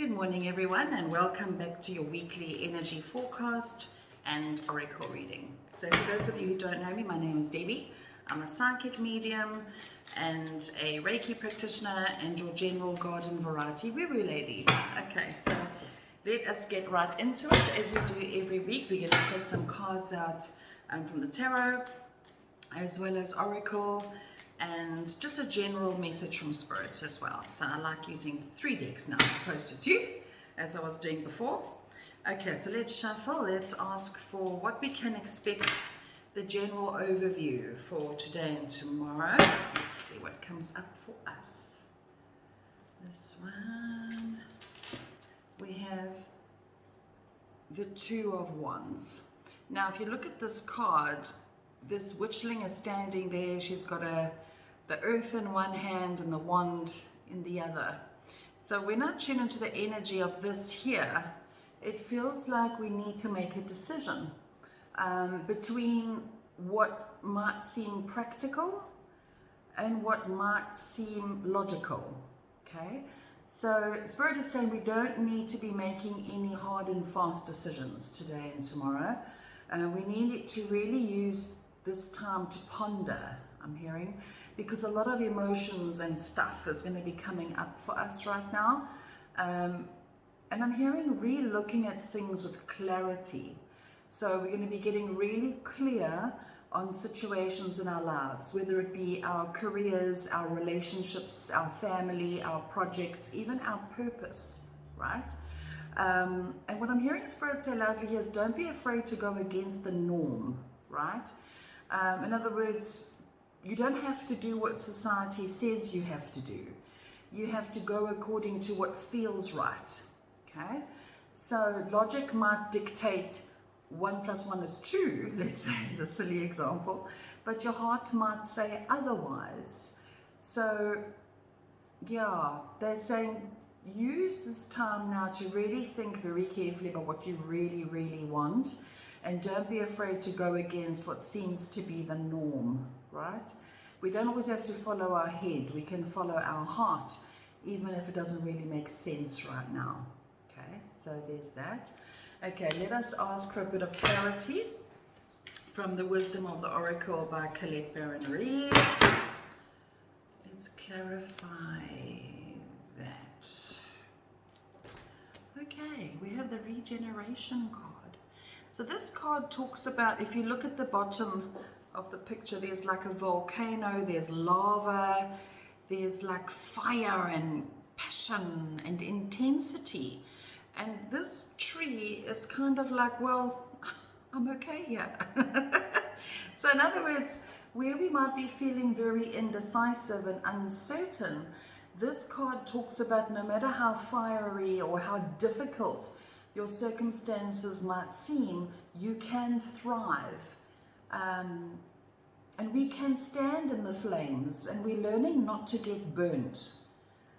Good morning everyone, and welcome back to your weekly energy forecast and oracle reading. So for those of you who don't know me, my name is Debbie. I'm a psychic medium and a Reiki practitioner and your general garden variety woo-woo lady. Okay, so let us get right into it. As we do every week, we're going to take some cards out from the tarot, as well as oracle, and just a general message from spirits as well. So I like using 3 decks now as opposed to 2, as I was doing before. Okay, so let's shuffle. Let's ask for what we can expect, the general overview for today and tomorrow. Let's see what comes up for us. This one, we have the 2 of Wands. Now if you look at this card, this witchling is standing there. She's got the earth in one hand and the wand in the other. So when I tune into the energy of this here, it feels like we need to make a decision between what might seem practical and what might seem logical. Okay, so Spirit is saying we don't need to be making any hard and fast decisions today and tomorrow. We need to really use this time to ponder, I'm hearing, because a lot of emotions and stuff is going to be coming up for us right now. And I'm hearing re-looking at things with clarity. So we're going to be getting really clear on situations in our lives, whether it be our careers, our relationships, our family, our projects, even our purpose, right? And what I'm hearing Spirit say loudly here is don't be afraid to go against the norm, right? In other words, you don't have to do what society says you have to do. You have to go according to what feels right, okay? So logic might dictate 1 + 1 is 2, let's say, as a silly example, but your heart might say otherwise. So, yeah, they're saying use this time now to really think very carefully about what you really, really want. And don't be afraid to go against what seems to be the norm, right? We don't always have to follow our head. We can follow our heart, even if it doesn't really make sense right now. Okay, so there's that. Okay, let us ask for a bit of clarity from the Wisdom of the Oracle by Colette Baron Reed. Let's clarify that. Okay, we have the regeneration card. So this card talks about, if you look at the bottom of the picture, there's like a volcano, there's lava, there's like fire and passion and intensity. And this tree is kind of like, well, I'm okay here. So in other words, where we might be feeling very indecisive and uncertain, this card talks about no matter how fiery or how difficult your circumstances might seem, you can thrive. And we can stand in the flames, and we're learning not to get burnt.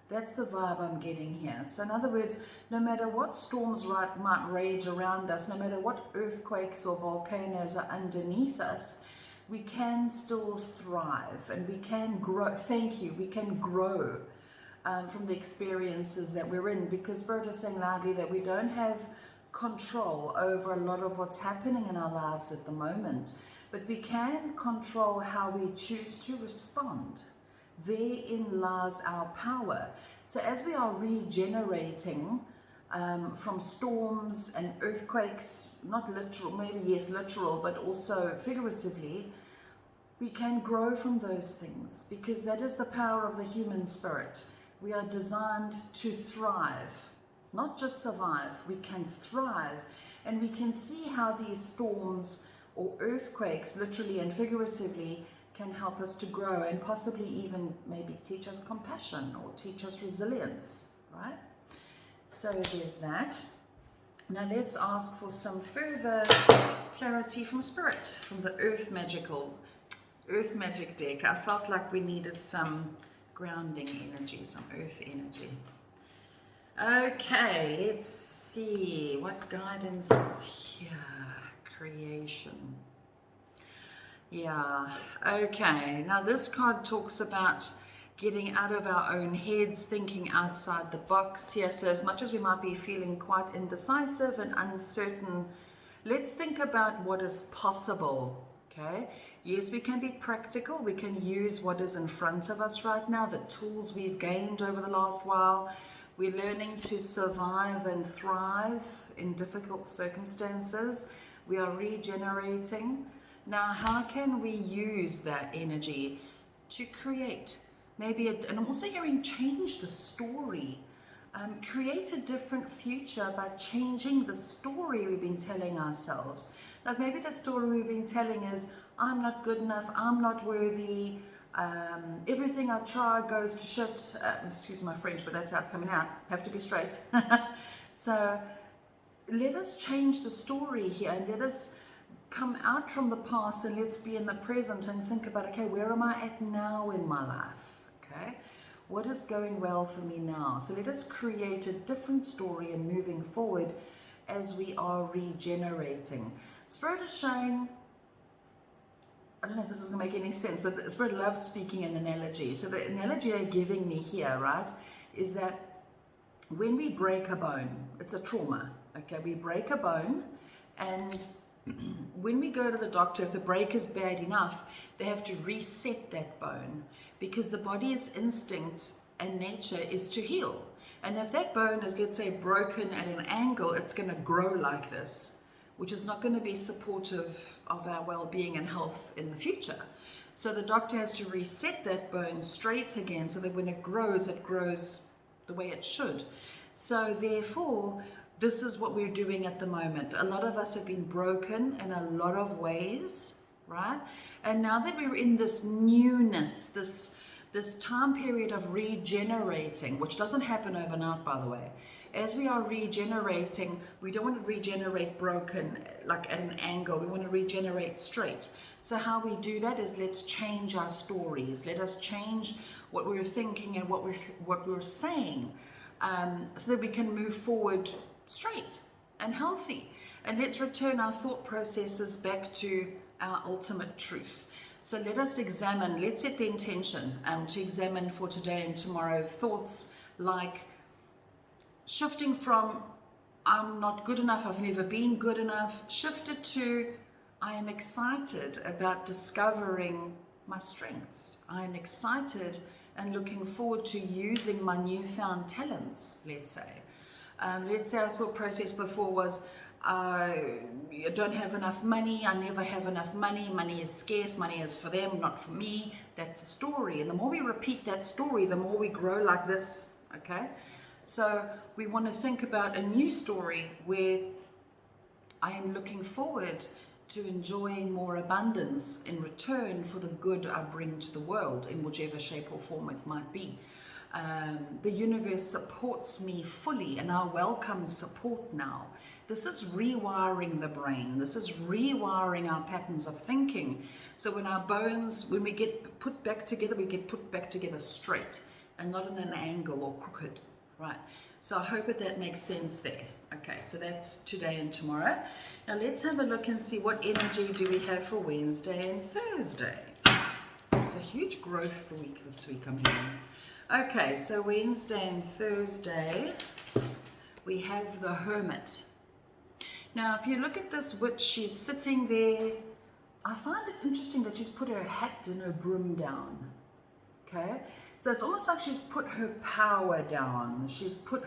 That's the vibe I'm getting here. So in other words, no matter what storms might rage around us, no matter what earthquakes or volcanoes are underneath us, we can still thrive, and we can grow. Thank you. We can grow from the experiences that we're in, because Spirit is saying loudly that we don't have control over a lot of what's happening in our lives at the moment, but we can control how we choose to respond. Therein lies our power. So as we are regenerating from storms and earthquakes, not literal, maybe yes literal, but also figuratively, we can grow from those things, because that is the power of the human spirit. We are designed to thrive, not just survive. We can thrive, and we can see how these storms or earthquakes, literally and figuratively, can help us to grow and possibly even maybe teach us compassion or teach us resilience, right? So there's that. Now let's ask for some further clarity from Spirit, from the Earth Magic deck. I felt like we needed some grounding energy, some earth energy. Okay, let's see what guidance is here. Creation. Yeah, okay. Now this card talks about getting out of our own heads, thinking outside the box here. So as much as we might be feeling quite indecisive and uncertain, let's think about what is possible, okay? Yes, we can be practical. We can use what is in front of us right now, the tools we've gained over the last while. We're learning to survive and thrive in difficult circumstances. We are regenerating. Now, how can we use that energy to create? Maybe, and I'm also hearing change the story. Create a different future by changing the story we've been telling ourselves. Like maybe the story we've been telling is, I'm not good enough, I'm not worthy, everything I try goes to shit. Excuse my French, but that's how it's coming out. Have to be straight. So let us change the story here and let us come out from the past and let's be in the present and think about, okay, where am I at now in my life? Okay, what is going well for me now? So let us create a different story and moving forward as we are regenerating. Spirit is showing, I don't know if this is going to make any sense, but the Spirit loved speaking in analogy. So the analogy they're giving me here, right, is that when we break a bone, it's a trauma, okay? We break a bone, and when we go to the doctor, if the break is bad enough, they have to reset that bone because the body's instinct and nature is to heal. And if that bone is, let's say, broken at an angle, it's going to grow like this, which is not going to be supportive of our well-being and health in the future. So the doctor has to reset that bone straight again so that when it grows the way it should. So therefore, this is what we're doing at the moment. A lot of us have been broken in a lot of ways, right? And now that we're in this newness, this time period of regenerating, which doesn't happen overnight, by the way. As we are regenerating, we don't want to regenerate broken, like at an angle. We want to regenerate straight. So how we do that is let's change our stories. Let us change what we're thinking and what we're saying, so that we can move forward straight and healthy. And let's return our thought processes back to our ultimate truth. So let us examine, let's set the intention to examine for today and tomorrow thoughts like shifting from I'm not good enough, I've never been good enough, shifted to I am excited about discovering my strengths. I am excited and looking forward to using my newfound talents, let's say. Let's say our thought process before was, I don't have enough money, I never have enough money, money is scarce, money is for them, not for me. That's the story. And the more we repeat that story, the more we grow like this, okay? So we want to think about a new story where I am looking forward to enjoying more abundance in return for the good I bring to the world in whichever shape or form it might be. The universe supports me fully and I welcome support now. This is rewiring the brain. This is rewiring our patterns of thinking. So when our bones, when we get put back together, we get put back together straight and not in an angle or crooked, right? So I hope that makes sense there. Okay, so that's today and tomorrow. Now let's have a look and see what energy do we have for Wednesday and Thursday. It's a huge growth week this week, I'm hearing. Okay, so Wednesday and Thursday, we have the Hermit. Now, if you look at this witch, she's sitting there. I find it interesting that she's put her hat and her broom down. Okay, so it's almost like she's put her power down. She's put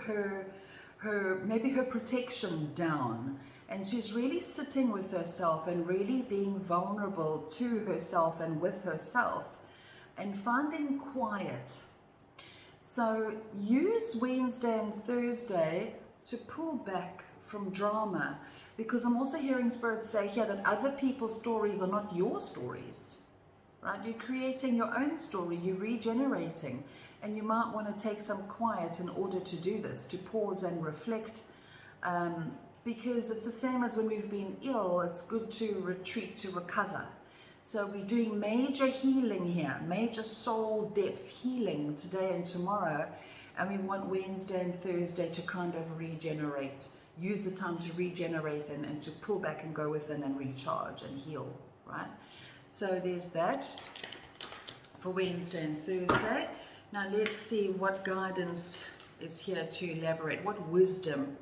maybe her protection down. And she's really sitting with herself and really being vulnerable to herself and with herself and finding quiet. So use Wednesday and Thursday to pull back from drama, because I'm also hearing Spirit say here that other people's stories are not your stories, right? You're creating your own story, you're regenerating, and you might want to take some quiet in order to do this, to pause and reflect, because it's the same as when we've been ill. It's good to retreat, to recover. So we're doing major healing here, major soul depth healing today and tomorrow, and we want Wednesday and Thursday to kind of regenerate. Use the time to regenerate and to pull back and go within and recharge and heal, right? So there's that for Wednesday and Thursday. Now let's see what guidance is here to elaborate. What wisdom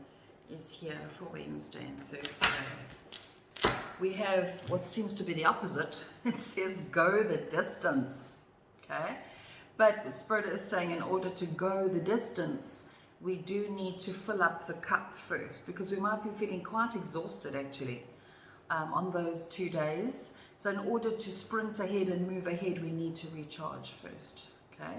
is here for Wednesday and Thursday? We have what seems to be the opposite. It says go the distance. Okay? But Spirit is saying in order to go the distance, we do need to fill up the cup first, because we might be feeling quite exhausted actually on those 2 days. So in order to sprint ahead and move ahead, we need to recharge first. Okay?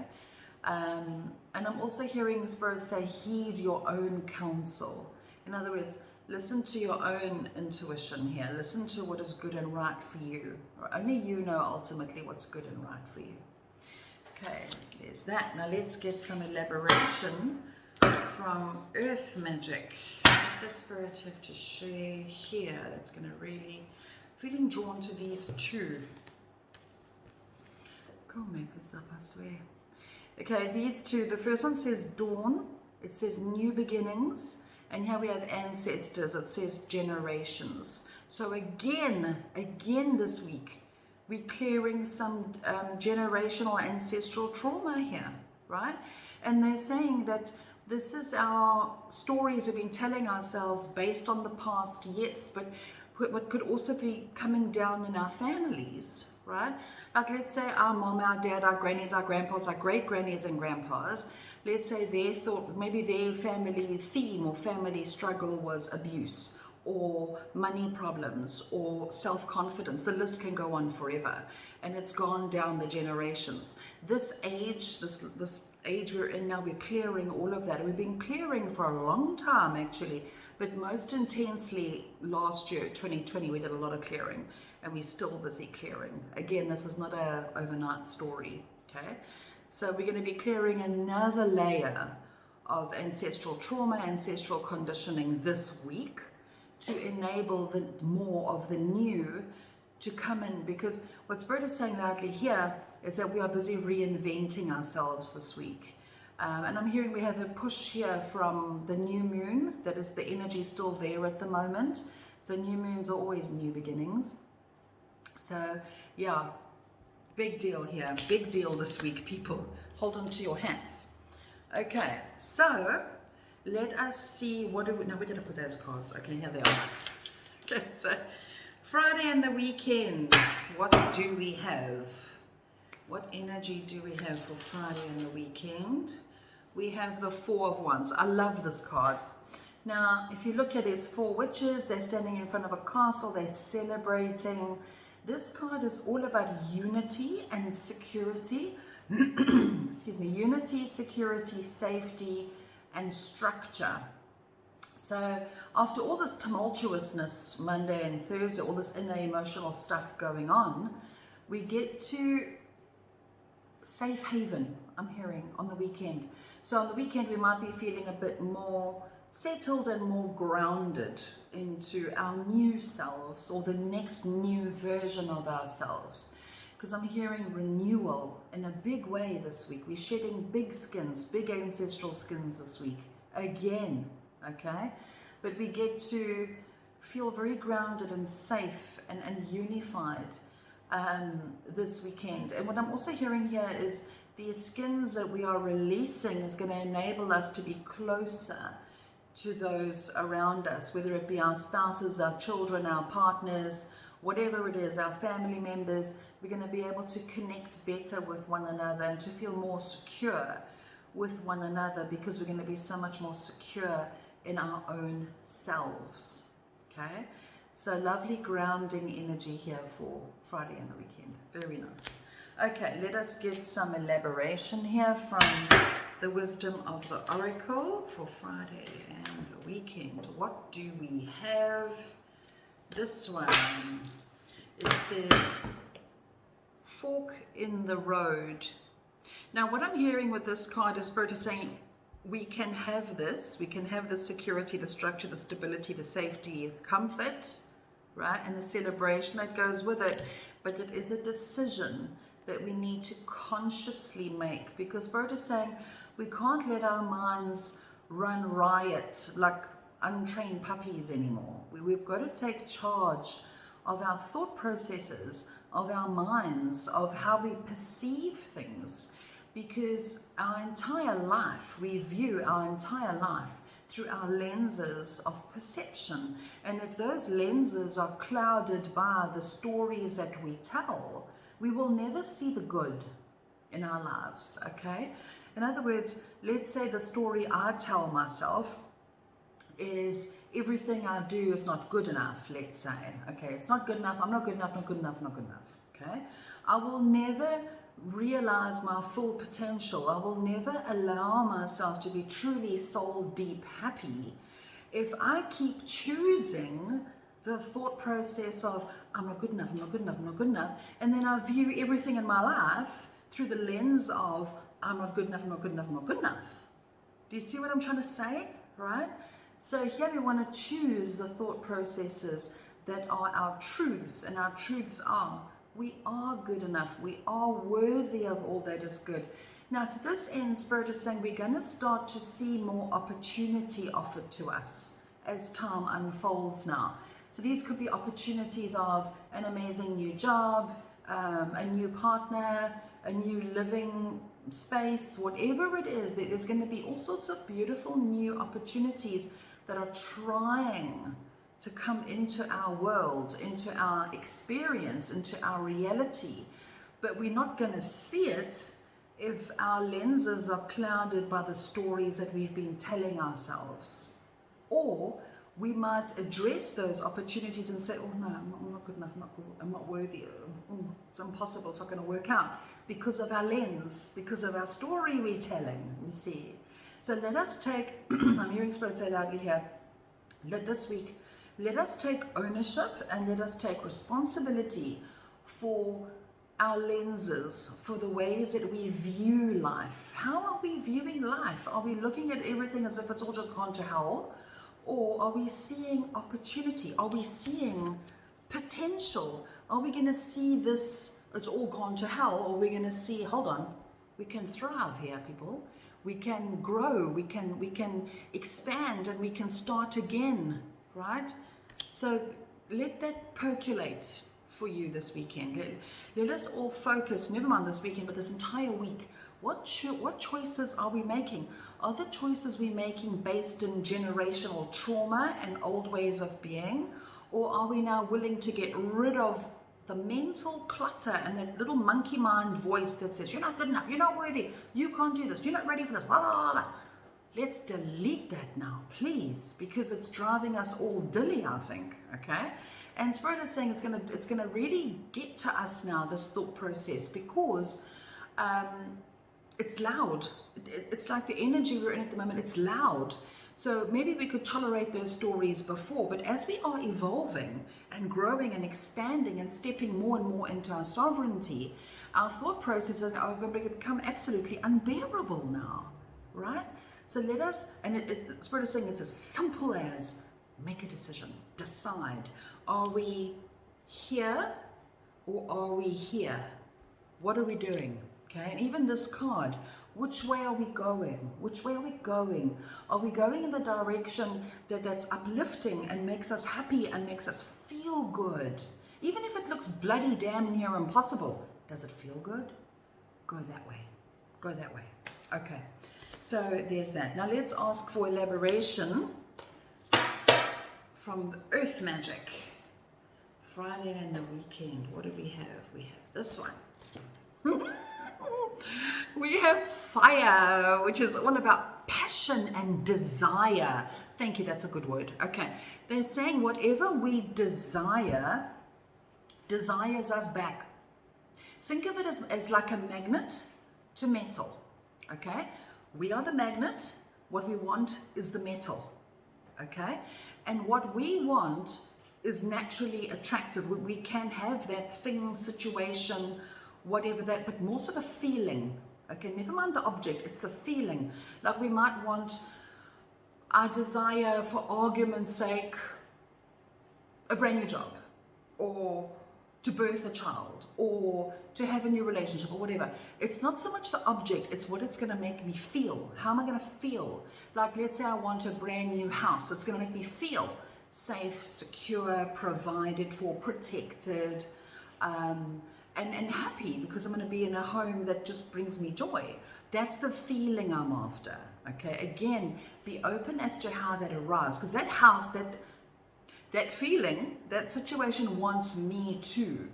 And I'm also hearing the Spirit say, heed your own counsel. In other words, listen to your own intuition here. Listen to what is good and right for you. Only you know ultimately what's good and right for you. Okay, there's that. Now let's get some elaboration from Earth Magic. What does Spirit have to share here? That's going to really, feeling drawn to these two. Go make this up, I swear. Okay, these two, the first one says dawn, it says new beginnings, and here we have ancestors, it says generations. So again this week, we're clearing some generational ancestral trauma here, right? And they're saying that this is our stories we've been telling ourselves based on the past, yes, but what could also be coming down in our families, right? Like let's say our mom, our dad, our grannies, our grandpas, our great grannies and grandpas, let's say they thought maybe their family theme or family struggle was abuse or money problems or self-confidence. The list can go on forever, and it's gone down the generations. This age we're in now, we're clearing all of that. We've been clearing for a long time actually, but most intensely last year, 2020, we did a lot of clearing, and we're still busy clearing. Again, this is not an overnight story, okay? So we're going to be clearing another layer of ancestral trauma, ancestral conditioning this week to enable more of the new to come in, because what Spirit is saying loudly here is that we are busy reinventing ourselves this week. And I'm hearing we have a push here from the new moon, that is the energy still there at the moment. So new moons are always new beginnings. So yeah, big deal here, big deal this week, people. Hold on to your hats. Okay, so let us see what do we, now we're going to put those cards. Okay, here they are. Okay, so Friday and the weekend, what do we have? What energy do we have for Friday and the weekend? We have the Four of Wands. I love this card. Now, if you look at these four witches, they're standing in front of a castle, they're celebrating. This card is all about unity and security. Excuse me, unity, security, safety, and structure. So after all this tumultuousness Monday and Thursday, all this inner emotional stuff going on, we get to safe haven, I'm hearing, on the weekend. So on the weekend, we might be feeling a bit more settled and more grounded into our new selves, or the next new version of ourselves. Because I'm hearing renewal in a big way this week. We're shedding big skins, big ancestral skins this week, again, okay? But we get to feel very grounded and safe and unified this weekend. And what I'm also hearing here is these skins that we are releasing is going to enable us to be closer to those around us, whether it be our spouses, our children, our partners, whatever it is, our family members. We're going to be able to connect better with one another and to feel more secure with one another, because we're going to be so much more secure in our own selves. Okay, so lovely grounding energy here for Friday and the weekend. Very nice. Okay, let us get some elaboration here from the wisdom of the oracle for Friday and the weekend. What do we have? This one, it says fork in the road. Now what I'm hearing with this card is Spirit is saying we can have this, we can have the security, the structure, the stability, the safety, the comfort, right, and the celebration that goes with it, but it is a decision that we need to consciously make, because Spirit is saying we can't let our minds run riot like untrained puppies anymore. We've got to take charge of our thought processes, of our minds, of how we perceive things, because our entire life, we view our entire life through our lenses of perception. And if those lenses are clouded by the stories that we tell, we will never see the good in our lives, okay? In other words, let's say the story I tell myself is everything I do is not good enough, let's say. Okay, it's not good enough, I'm not good enough, not good enough, not good enough, okay? I will never realize my full potential. I will never allow myself to be truly soul deep happy if I keep choosing the thought process of I'm not good enough, I'm not good enough, I'm not good enough, and then I view everything in my life through the lens of I'm not good enough, I'm not good enough, I'm not good enough. Do you see what I'm trying to say, right? So here we want to choose the thought processes that are our truths, and our truths are we are good enough, we are worthy of all that is good. Now to this end, Spirit is saying we're going to start to see more opportunity offered to us as time unfolds now. So these could be opportunities of an amazing new job, a new partner, a new living space, whatever it is. There's going to be all sorts of beautiful new opportunities that are trying to come into our world, into our experience, into our reality. But we're not going to see it if our lenses are clouded by the stories that we've been telling ourselves. Or we might address those opportunities and say, oh no, I'm not good enough, I'm not worthy, it's impossible, it's not going to work out, because of our lens, because of our story we're telling, you see. So let us take, I'm hearing Spirit say loudly here, this week, let us take ownership and let us take responsibility for our lenses, for the ways that we view life. How are we viewing life? Are we looking at everything as if it's all just gone to hell? Or are we seeing opportunity? Are we seeing potential? Are we going to see this, it's all gone to hell? Or are we going to see, hold on, we can thrive here, people. We can grow, we can expand, and we can start again, right? So let that percolate for you this weekend. Let us all focus, never mind this weekend, but this entire week. What choices are we making? Are the choices we're making based in generational trauma and old ways of being? Or are we now willing to get rid of the mental clutter and that little monkey mind voice that says, you're not good enough, you're not worthy, you can't do this, you're not ready for this, blah, blah, blah. Let's delete that now, please, because it's driving us all dilly, I think, okay? And Spirit is saying it's gonna really get to us now, this thought process, because it's loud. It's like the energy we're in at the moment, it's loud. So maybe we could tolerate those stories before, but as we are evolving and growing and expanding and stepping more and more into our sovereignty, our thought processes are going to become absolutely unbearable now, right? So let us, and Spirit is saying it's as simple as make a decision, decide. Are we here or are we here? What are we doing? Okay, and even this card, which way are we going? Which way are we going? Are we going in the direction that's uplifting and makes us happy and makes us feel good? Even if it looks bloody damn near impossible, does it feel good? Go that way. Go that way. Okay, so there's that. Now let's ask for elaboration from the Earth Magic. Friday and the weekend. What do we have? We have this one. We have fire, which is all about passion and desire. Thank you, that's a good word. Okay, they're saying whatever we desire, desires us back. Think of it as like a magnet to metal, okay? We are the magnet, what we want is the metal, okay? And what we want is naturally attractive. We can have that thing, situation, whatever that, but more sort of feeling. Okay, never mind the object, it's the feeling. Like we might want, our desire for argument's sake, a brand new job, or to birth a child, or to have a new relationship, or whatever. It's not so much the object, it's what it's gonna make me feel. How am I gonna feel? Like let's say I want a brand new house, it's gonna make me feel safe, secure, provided for, protected, and happy because I'm going to be in a home that just brings me joy. That's the feeling I'm after. Okay, again, be open as to how that arrives, because that house, that feeling, that situation wants me too.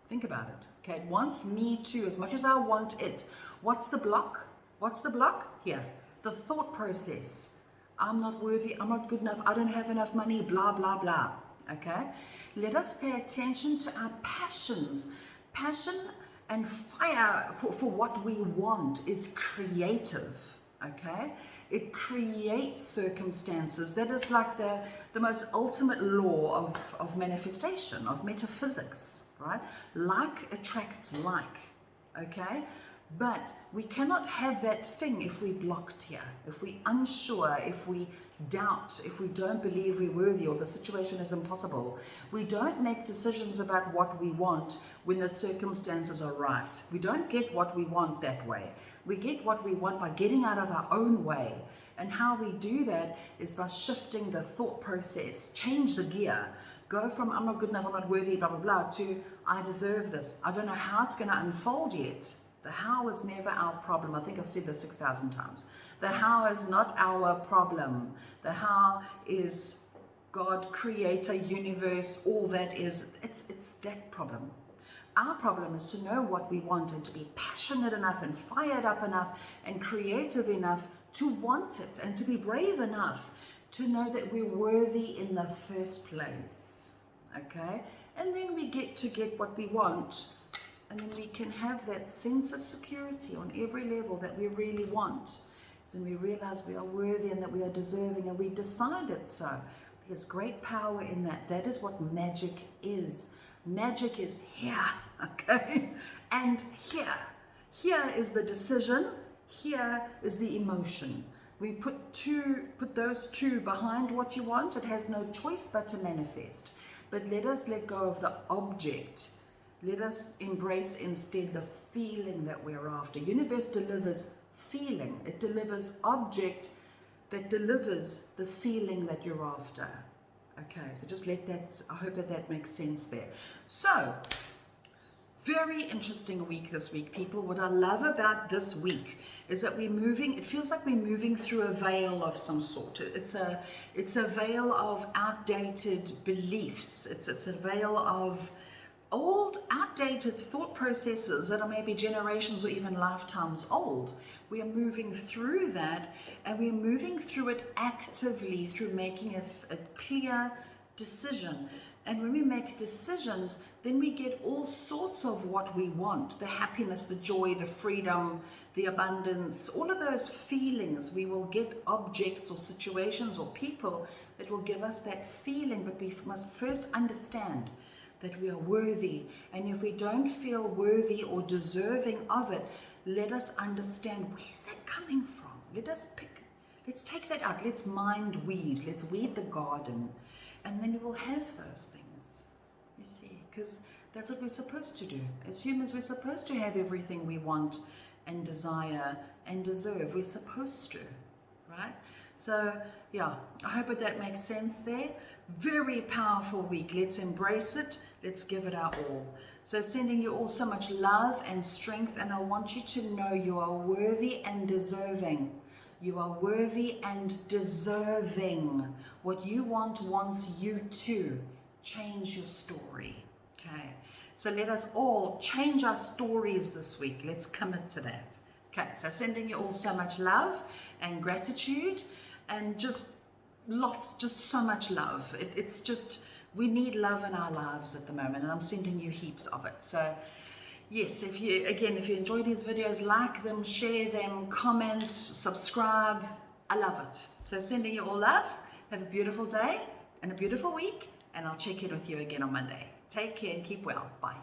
Think about it. Okay, it wants me too as much as I want it. What's the block? What's the block? Here, the thought process. I'm not worthy, I'm not good enough, I don't have enough money, blah, blah, blah. Okay? Let us pay attention to our passions. Passion and fire for what we want is creative. Okay? It creates circumstances. That is like the most ultimate law of manifestation, of metaphysics, right? Like attracts like. Okay? But we cannot have that thing if we're blocked here, if we're unsure, if we doubt, if we don't believe we're worthy or the situation is impossible. We don't make decisions about what we want when the circumstances are right. We don't get what we want that way. We get what we want by getting out of our own way. And how we do that is by shifting the thought process, change the gear. Go from I'm not good enough, I'm not worthy, blah, blah, blah, to I deserve this. I don't know how it's going to unfold yet. The how is never our problem. I think I've said this 6,000 times. The how is not our problem. The how is God, creator, universe, all that is. It's that problem. Our problem is to know what we want and to be passionate enough and fired up enough and creative enough to want it and to be brave enough to know that we're worthy in the first place. Okay? And then we get what we want. And then we can have that sense of security on every level that we really want. And we realize we are worthy and that we are deserving and we decided so. There's great power in that. That is what magic is. Magic is here, okay? And here. Here is the decision. Here is the emotion. We put those two behind what you want. It has no choice but to manifest. But let us let go of the object. Let us embrace instead the feeling that we're after. Universe delivers feeling. It delivers object that delivers the feeling that you're after. Okay, so just let that, I hope that makes sense there. So, very interesting week this week, people. What I love about this week is that it feels like we're moving through a veil of some sort. It's a veil of outdated beliefs. It's a veil of old, outdated thought processes that are maybe generations or even lifetimes old. We are moving through that, and we're moving through it actively through making a clear decision. And when we make decisions, then we get all sorts of what we want, the happiness, the joy, the freedom, the abundance, all of those feelings. We will get objects or situations or people that will give us that feeling, but we must first understand that we are worthy. And if we don't feel worthy or deserving of it, let us understand, where's that coming from? Let's take that out. Let's mind weed. Let's weed the garden. And then we will have those things, you see, because that's what we're supposed to do. As humans, we're supposed to have everything we want and desire and deserve. We're supposed to, right? So, yeah, I hope that makes sense there. Very powerful week. Let's embrace it. Let's give it our all. So sending you all so much love and strength, and I want you to know you are worthy and deserving. You are worthy and deserving. What you want wants you to. Change your story. Okay. So let us all change our stories this week. Let's commit to that. Okay. So sending you all so much love and gratitude, and just so much love. It's just, we need love in our lives at the moment, and I'm sending you heaps of it. So yes, if you enjoy these videos, like them, share them, comment, subscribe. I love it. So sending you all love. Have a beautiful day and a beautiful week, and I'll check in with you again on Monday. Take care and keep well. Bye.